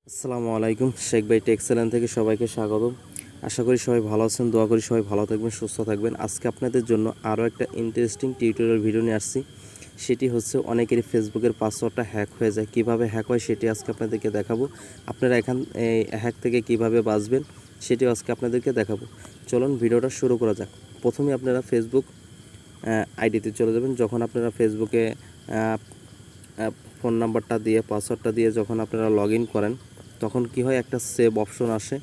আসসালামু আলাইকুম, শেখ ভাই টেক চ্যানেল থেকে সবাইকে স্বাগত। আশা করি সবাই ভালো আছেন, দোয়া করি সবাই ভালো থাকবেন, সুস্থ থাকবেন। আজকে আপনাদের জন্য আরও একটা ইন্টারেস্টিং টিউটোরিয়াল ভিডিও নিয়ে আসছি। সেটি হচ্ছে অনেকেরই ফেসবুকের পাসওয়ার্ডটা হ্যাক হয়ে যায়, কিভাবে হ্যাক হয় সেটি আজকে আপনাদেরকে দেখাবো। আপনারা এই হ্যাক থেকে কিভাবে বাঁচবেন সেটিও আজকে আপনাদেরকে দেখাবো। চলুন ভিডিওটা শুরু করা যাক। প্রথমে আপনারা ফেসবুক আইডিতে চলে যাবেন। যখন আপনারা ফেসবুকে ফোন নাম্বারটা দিয়ে পাসওয়ার্ডটা দিয়ে যখন আপনারা লগ ইন করেন, তখন কি হয়, একটা সেভ অপশন আসে।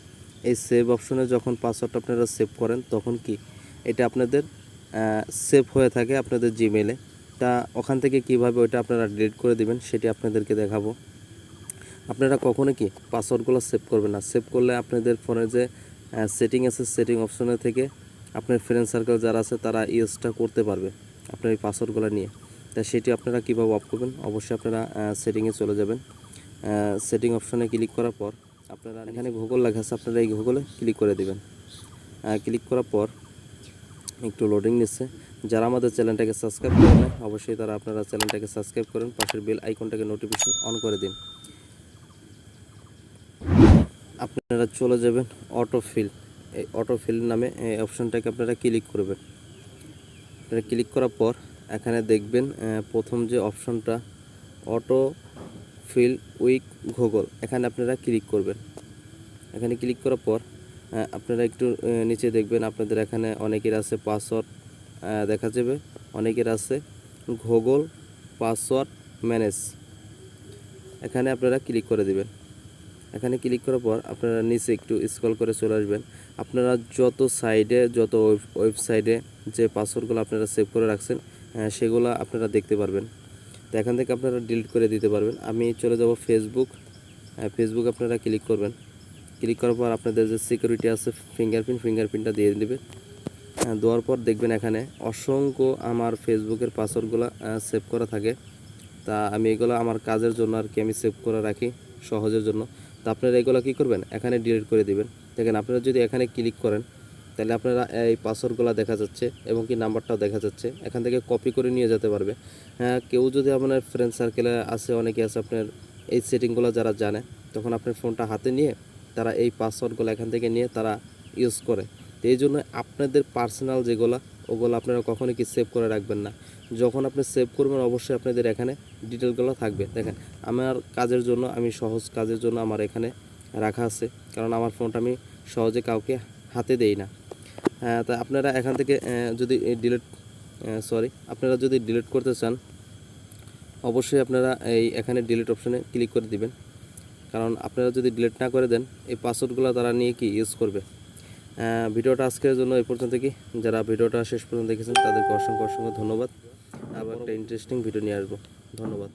এই সেভ অপশনে যখন পাসওয়ার্ডটা আপনারা সেভ করেন, তখন কি এটা আপনাদের সেভ হয়ে থাকে আপনাদের জিমেলে। তা ওখান থেকে কিভাবে ওইটা আপনারা ডিলিট করে দিবেন সেটি আপনাদেরকে দেখাবো। আপনারা কখনো কি পাসওয়ার্ডগুলো সেভ করবেন না। সেভ করলে আপনাদের ফোনে যে সেটিং আছে, সেটিং অপশনে থেকে আপনার ফ্রেন্ড সার্কেল যারা আছে তারা ইউজটা করতে পারবে আপনার এই পাসওয়ার্ডগুলো নিয়ে। তা সেটি আপনারা কীভাবে অফ করবেন, অবশ্যই আপনারা সেটিংয়ে চলে যাবেন। সেটিং অপশনে ক্লিক করার পর আপনারা এখানে গুগল লেখা আছে, আপনারা এই গুগলে ক্লিক করে দিবেন। ক্লিক করার পর একটু লোডিং নিচ্ছে। যারা আমাদের চ্যানেলটাকে সাবস্ক্রাইব করেন না, অবশ্যই তারা আপনারা চ্যানেলটাকে সাবস্ক্রাইব করেন, পাশের বেল আইকনটাকে নোটিফিকেশন অন করে দিন। আপনারা চলে যাবেন অটোফিল। এই অটোফিল নামে এই অপশনটাকে আপনারা ক্লিক করবেন। আপনারা ক্লিক করার পর এখানে দেখবেন প্রথম যে অপশনটা অটো ফিল উইথ গুগল, এখানে আপনারা ক্লিক করবেন। এখানে ক্লিক করার পর আপনারা একটু নিচে দেখবেন আপনাদের এখানে অনেকের আছে পাসওয়ার্ড দেখা যাবে, অনেকের আছে গুগল পাসওয়ার্ড ম্যানেজ। এখানে আপনারা ক্লিক করে দিবেন। এখানে ক্লিক করার পর আপনারা নিচে একটু স্ক্রল করে চলে আসবেন। আপনারা যত সাইডে, যত ওয়েবসাইটে যে পাসওয়ার্ডগুলো আপনারা সেভ করে রাখছেন সেগুলো আপনারা দেখতে পারবেন। তো এখান থেকে আপনারা ডিলিট করে দিতে পারবেন। আমি চলে যাব ফেসবুক। ফেসবুক আপনারা ক্লিক করবেন। ক্লিক করার পর আপনাদের যে সিকিউরিটি আছে ফিঙ্গারপ্রিন্টটা দিয়ে দেবেন। দেওয়ার পর দেখবেন এখানে অসংখ্য আমার ফেসবুকের পাসওয়ার্ডগুলো সেভ করা থাকে। তা আমি এগুলো আমার কাজের জন্য আর কি আমি সেভ করে রাখি সহজের জন্য। তো আপনারা এগুলো কী করবেন, এখানে ডিলিট করে দিবেন। দেখেন আপনারা যদি এখানে ক্লিক করেন তাহলে আপনারা এই পাসওয়ার্ডগুলো দেখা যাচ্ছে এবং কি নাম্বারটাও দেখা যাচ্ছে। এখান থেকে কপি করে নিয়ে যেতে পারবে। কেউ যদি আপনার ফ্রেন্ড সার্কেলে আছে, অনেকে আছে আপনার এই সেটিংগুলো যারা জানে, তখন আপনার ফোনটা হাতে নিয়ে তারা এই পাসওয়ার্ডগুলো এখান থেকে নিয়ে তারা ইউজ করে। তো এই জন্য আপনাদের পার্সোনাল যেগুলো ওগুলো আপনারা কখনোই কি সেভ করে রাখবেন না। যখন আপনি সেভ করবেন অবশ্যই আপনাদের এখানে ডিটেলগুলো থাকবে। দেখেন আমার কাজের জন্য, আমি সহজ কাজের জন্য আমার এখানে রাখা আছে, কারণ আমার ফোনটা আমি সহজে কাউকে হাতে দেই না। তা আপনারা এখান থেকে যদি আপনারা যদি ডিলিট করতে চান, অবশ্যই আপনারা এখানে ডিলিট অপশনে ক্লিক করে দিবেন। কারণ আপনারা যদি ডিলিট না করে দেন এই পাসওয়ার্ডগুলো তারা নিয়ে কি ইউজ করবে। ভিডিওটা আজকের জন্য এই পর্যন্ত। কি যারা ভিডিওটা শেষ পর্যন্ত দেখেছেন তাদেরকে অসংখ্য ধন্যবাদ। আবার একটা ইন্টারেস্টিং ভিডিও নিয়ে আসবো। ধন্যবাদ।